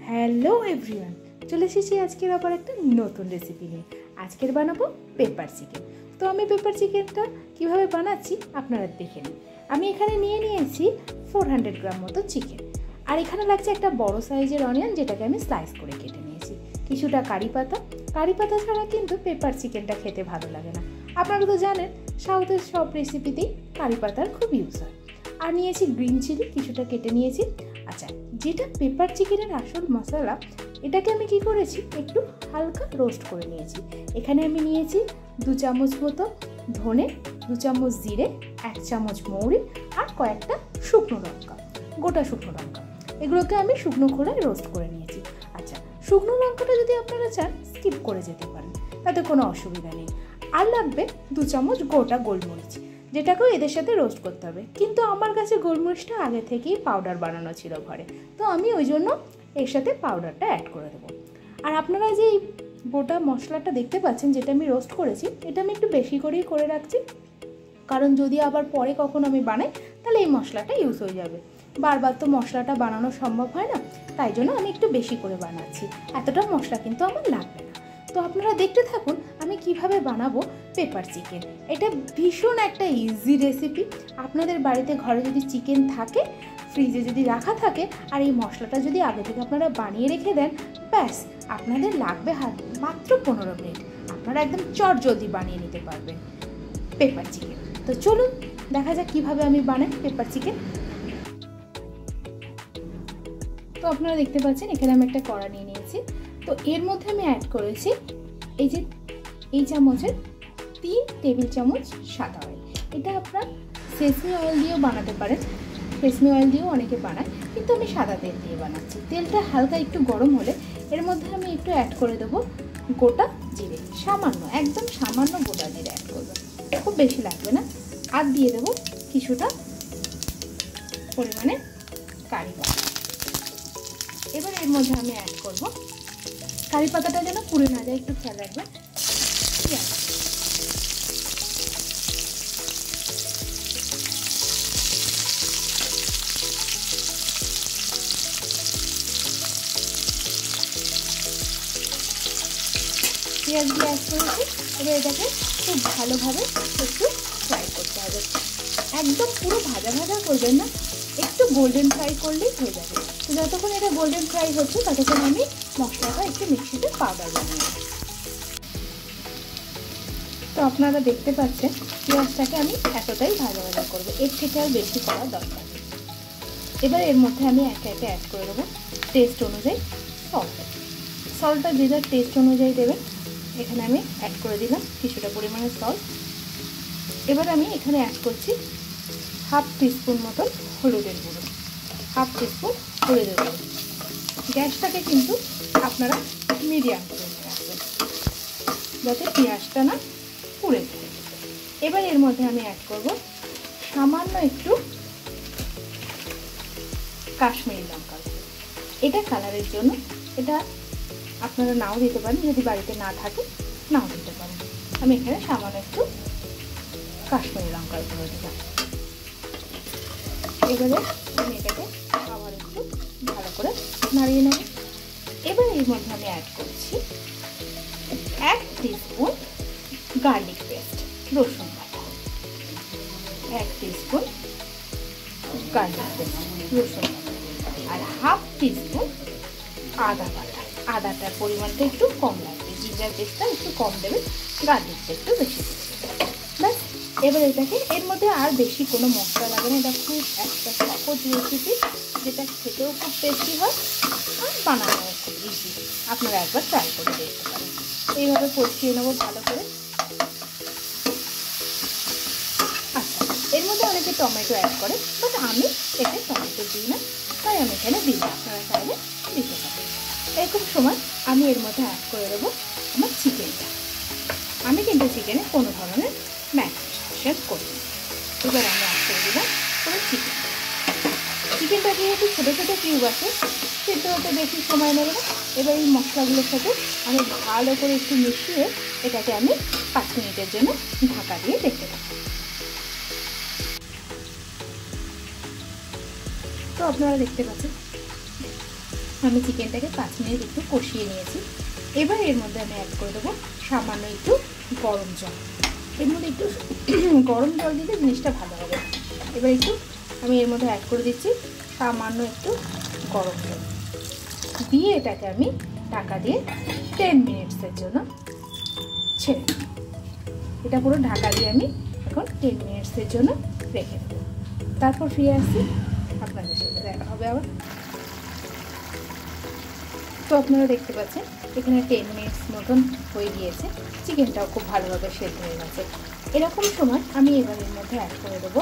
Hello everyone, চলে এসেছি আজকের আবার একটা নতুন রেসিপি নিয়ে। আজকের বানাবো পেপার চিকেন। তো আমি পেপার চিকেনটা কীভাবে বানাচ্ছি আপনারা দেখে নিন। আমি এখানে নিয়েছি 400 গ্রাম মতো চিকেন, আর এখানে লাগছে একটা বড় সাইজের অনিয়ন, যেটাকে আমি স্লাইস করে কেটে নিয়েছি। কিছুটা কারি পাতা ছাড়া কিন্তু পেপার চিকেনটা খেতে ভালো লাগে না। আপনারা তো জানেন সাউথের সব রেসিপিতেই কারি পাতার খুব ইউজ হয়। আর নিয়েছি গ্রিন চিলি, কিছুটা কেটে নিয়েছি। আচ্ছা, যেটা পেপার চিকেনের আসল মশলা, এটাকে আমি কি করেছি, একটু হালকা রোস্ট করে নিয়েছি। এখানে আমি নিয়েছি 2 চামচ মতো ধনে, 2 চামচ জিরে, 1 চামচ মৌরি আর কয়েকটা শুকনো লঙ্কা, গোটা শুকনো লঙ্কা। এগুলোকে আমি শুকনো খোলায় রোস্ট করে নিয়েছি। আচ্ছা, শুকনো লঙ্কাটা যদি আপনারা চান স্কিপ করে যেতে পারেন, তাতে কোনো অসুবিধা নেই। আর লাগবে 2 চামচ গোটা গোলমরিচ, যেটাকেও এদের সাথে রোস্ট করতে হবে। কিন্তু আমার কাছে গোলমরিচটা আগে থেকেই পাউডার বানানো ছিল ঘরে, তো আমি ওই জন্য এর সাথে পাউডারটা অ্যাড করে দেবো। আর আপনারা যে এই গোটা মশলাটা দেখতে পাচ্ছেন, যেটা আমি রোস্ট করেছি, এটা আমি একটু বেশি করেই করে রাখছি, কারণ যদি আবার পরে কখন আমি বানাই তাহলে এই মশলাটা ইউজ হয়ে যাবে। বারবার তো মশলাটা বানানো সম্ভব হয় না, তাই জন্য আমি একটু বেশি করে বানাচ্ছি। এতটা মশলা কিন্তু আমার লাগবে না। তো আপনারা দেখতে থাকুন আমি কিভাবে বানাবো পেপার চিকেন। এটা ভীষণ একটা ইজি রেসিপি। আপনাদের বাড়িতে ঘরে যদি চিকেন থাকে, ফ্রিজে যদি রাখা থাকে, আর এই মশলাটা যদি আগে থেকে আপনারা বানিয়ে রেখে দেন, ব্যাস আপনাদের লাগবে মাত্র 15 মিনিট। আপনারা একদম চটজলদি বানিয়ে নিতে পারবেন পেপার চিকেন। তো চলুন দেখা যাক কীভাবে আমি বানাই পেপার চিকেন। তো আপনারা দেখতে পাচ্ছেন এখানে আমি একটা কড়া নিয়ে নিয়েছি। তো এর মধ্যে আমি অ্যাড করেছি এই চামচের 3 টেবিল চামচ সাদা অয়েল। এটা আপনারা সেসমি অয়েল দিয়েও বানাতে পারেন, সেসমি অয়েল দিয়েও অনেকে বানায়, কিন্তু আমি সাদা তেল দিয়ে বানাচ্ছি। তেলটা হালকা একটু গরম হলে এর মধ্যে আমি একটু অ্যাড করে দেবো গোটা জিরে, সামান্য, একদম সামান্য গোটা জিরে অ্যাড করবো, খুব বেশি লাগবে না। আর দিয়ে দেবো কিছুটা পরিমাণে কারি পাতা। এবার এর মধ্যে আমি অ্যাড করব, কারি পাতাটা যেন পুড়ে না যায় একটু খেয়াল রাখবেন, পেঁয়াজ। পেঁয়াজ দিয়ে অ্যাড করেছি। এবার এটাকে খুব ভালোভাবে একটু ফ্রাই করতে হবে। একদম পুরো ভাজা ভাজা করবেন না, একটু গোল্ডেন ফ্রাই করলেই হয়ে যাবে। তো যতক্ষণ এটা গোল্ডেন ফ্রাই হচ্ছে ততক্ষণ আমি মশলাটা একটু মিক্সিতে পাউডার বানিয়ে নেব। তো আপনারা দেখতে পাচ্ছেন পেঁয়াজটাকে আমি এতটাই ভাজা ভাজা করবো, এর থেকে আর বেশি করার দরকার নেই। এবার এর মধ্যে আমি একে একে অ্যাড করে দেবো টেস্ট অনুযায়ী সল্টটা যে যার টেস্ট অনুযায়ী দেবেন। এখানে আমি অ্যাড করে দিলাম কিছুটা পরিমাণে সল্ট। এবার আমি এখানে অ্যাড করছি 1/2 টিস্পুন মতন হলুদের গুঁড়ো, 1/2 টিস্পুন হলুদের গুঁড়ো। গ্যাসটাকে কিন্তু আপনারা মিডিয়াম ফ্লেমে রাখবেন, যাতে পেঁয়াজটা না পুড়ে যায়। এবার এর মধ্যে আমি অ্যাড করব সামান্য একটু কাশ্মীরি লঙ্কা গুঁড়ো। এটা কালারের জন্য, এটা আপনারা নাও দিতে পারেন, যদি বাড়িতে না থাকে নাও দিতে পারেন। আমি এখানে সামান্য একটু কাশ্মীরি লঙ্কার গুঁড়ো দিলাম। এবারে আমি এটাকে আবার একটু ভালো করে নাড়িয়ে নেব। এবার এর মধ্যে আমি অ্যাড করছি 1 টিস্পুন গার্লিক পেস্ট, রসুন বাটা, 1 টিস্পুন গার্লিক পেস্ট, রসুন বাটা, আর 1/2 টিস্পুন আদা বাটা। আদাটার পরিমাণটা একটু কম লাগবে, জিঞ্জার পেস্টটা একটু কম দেবেন, গার্লিক পেস্টটা বেশি দেবেন। ব্যাস, এবার এটাকে, এর মধ্যে আর বেশি কোনো মশলা লাগে না। এটা খুব একটা সহজ রেসিপি, যেটা খেতেও খুব টেস্টি হয় আর বানানোও খুব ইজি। আপনারা একবার ট্রাই করে দেখতে পারেন। এইভাবে কষিয়ে নেবো ভালো করে। আচ্ছা, এর মধ্যে অনেকে টমেটো অ্যাড করে, বাট আমি এতে টমেটো দিই না, তাই আমি এখানে দিই না, আপনারা চাইলে দিতে পারেন। এরকম সময় আমি এর মধ্যে অ্যাড করে দেবো আমার চিকেনটা। আমি কিন্তু চিকেনে কোনো ধরনের ম্যারিনেশন করি না। এবার আমি অ্যাড করে দিলাম পুরো চিকেনটা যেহেতু ছোটো ছোটো কিউব আছে, সেদ্ধ হতে বেশি সময় নেবে না। এবার এই মশলাগুলোর সাথে আমি ভালো করে একটু মিশিয়ে এটাকে আমি 5 মিনিটের জন্য ঢাকা দিয়ে রেখে দেবো। তো আপনারা দেখতে পাচ্ছেন আমি চিকেনটাকে 5 মিনিট একটু কষিয়ে নিয়েছি। এবার এর মধ্যে আমি অ্যাড করে দেবো সামান্য একটু গরম জল। এর মধ্যে একটু গরম জল দিলে জিনিসটা ভালো হবে। এবার একটু আমি এর মধ্যে অ্যাড করে দিচ্ছি সামান্য একটু গরম জল দিয়ে এটাকে আমি ঢাকা দিয়ে 10 মিনিটসের জন্য ছেড়ে দেব। এটা পুরো ঢাকা দিয়ে আমি এখন 10 মিনিটসের জন্য রেখে দেবো। তারপর ফিরে আসছি, আপনাদের সাথে দেখা হবে আবার। তো আপনারা দেখতে পাচ্ছেন এখানে 10 মিনিটস মতন হয়ে গিয়েছে, চিকেনটাও খুব ভালোভাবে সেদ্ধ হয়ে গেছে। এরকম সময় আমি এবার এর মধ্যে অ্যাড করে দেবো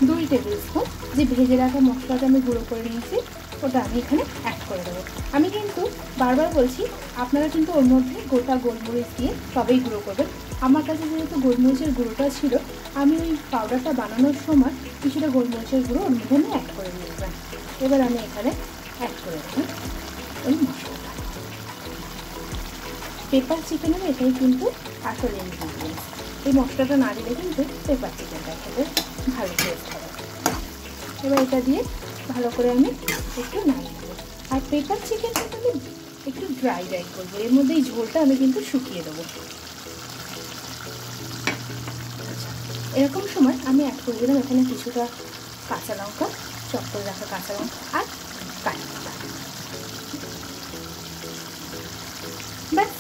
2 টেবিল স্পুন যে ভেজে রাখা মশলাটা আমি গুঁড়ো করে নিয়েছি, ওটা আমি এখানে অ্যাড করে দেবো। আমি কিন্তু বারবার বলছি আপনারা কিন্তু ওর মধ্যে গোটা গোলমরিচ দিয়ে তবেই গুঁড়ো করবেন। আমার কাছে যেহেতু গোলমরিচের গুঁড়োটা ছিল, আমি ওই পাউডারটা বানানোর সময় কিছুটা গোলমরিচের গুঁড়ো ওর মধ্যে আমি অ্যাড করে দিয়েছিলাম। এবার আমি এখানে অ্যাড করে দিই ওই মশলাটা। পেপার চিকেনের এটাই কিন্তু আসল ইনগ্রিডিয়েন্টস। এই মশলাটা না দিলে কিন্তু পেপার চিকেনটা খেতে ভালো টেস্ট হবে। এবার এটা দিয়ে ভালো করে আমি একটু নাড়িয়ে দেবো। আর পেপার চিকেনটাকে আমি একটু ড্রাই করবো, এর মধ্যে এই ঝোলটা আমি কিন্তু শুকিয়ে দেবো। এরকম সময় আমি অ্যাড করে দিলাম এখানে কিছুটা কাঁচা লঙ্কা, চপ করে রাখা কাঁচা লঙ্কা আর কাঁচা লঙ্কা। ব্যাস,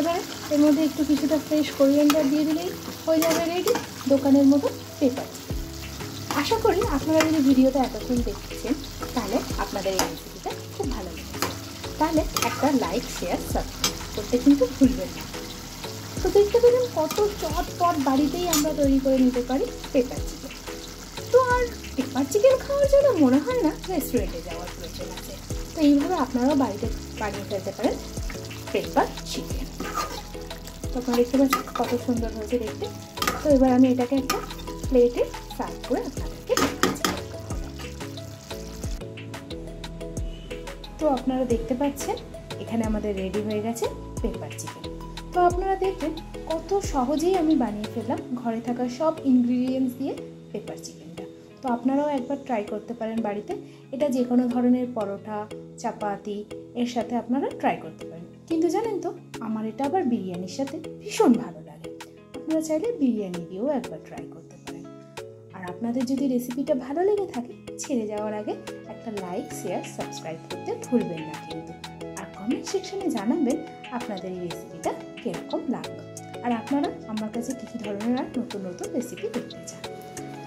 এবার এর মধ্যে একটু কিছুটা ফ্রেশ কোরিয়ান্ডার দিয়ে দিলেই হয়ে যাবে রেডি দোকানের মতো পেপার চিকেন। আশা করি আপনারা যদি ভিডিওটা এতক্ষণ দেখছেন তাহলে আপনাদের এই রেসিপিটা খুব ভালো লেগেছে। তাহলে একটা লাইক, শেয়ার, সাবস্ক্রাইব করতে কিন্তু ভুলবেন না। তো দেখতে পেলেন কত চটপট বাড়িতেই আমরা তৈরি করে নিতে পারি পেপার চিকেন। তো আর পেপার চিকেন খাওয়ার জন্য মনে হয় না রেস্টুরেন্টে যাওয়ার প্রয়োজন আছে। তো এইভাবে আপনারাও বাড়িতে বানিয়ে ফেলতে পারেন পেপার চিকেন। তো আপনারা দেখতে পাচ্ছেন কত সুন্দর হয়েছে দেখতে। তো এবার আমি এটাকে একটা প্লেটে সার্ভ করে আপনাদেরকে। তো আপনারা দেখতে পাচ্ছেন এখানে আমাদের রেডি হয়ে গেছে পেপার চিকেন। তো আপনারা দেখবেন কত সহজেই আমি বানিয়ে ফেললাম ঘরে থাকা সব ইনগ্রিডিয়েন্টস দিয়ে পেপার চিকেনটা। তো আপনারাও একবার ট্রাই করতে পারেন বাড়িতে। এটা যে কোনো ধরনের পরোটা, চাপাতি এর সাথে আপনারা ট্রাই করতে পারেন। কিন্তু জানেন তো আমার এটা আবার বিরিয়ানির সাথে ভীষণ ভালো লাগে। আপনারা চাইলে বিরিয়ানি দিয়েও একবার ট্রাই করতে পারেন। আর আপনাদের যদি রেসিপিটা ভালো লেগে থাকে ছেড়ে যাওয়ার আগে একটা লাইক, শেয়ার, সাবস্ক্রাইব করতে ভুলবেন না কিন্তু। আর কমেন্ট সেকশনে জানাবেন আপনাদের এই রেসিপিটা কীরকম লাগলো, আর আপনারা আমার কাছে কী কী ধরনের আর নতুন নতুন রেসিপি দেখতে চান।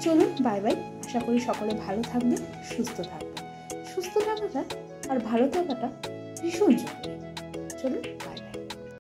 চলুন বাই বাই। আশা করি সকলে ভালো থাকবেন, সুস্থ থাকবেন। সুস্থ থাকাটা আর ভালো থাকাটা ভীষণ জরুরি। চলুন।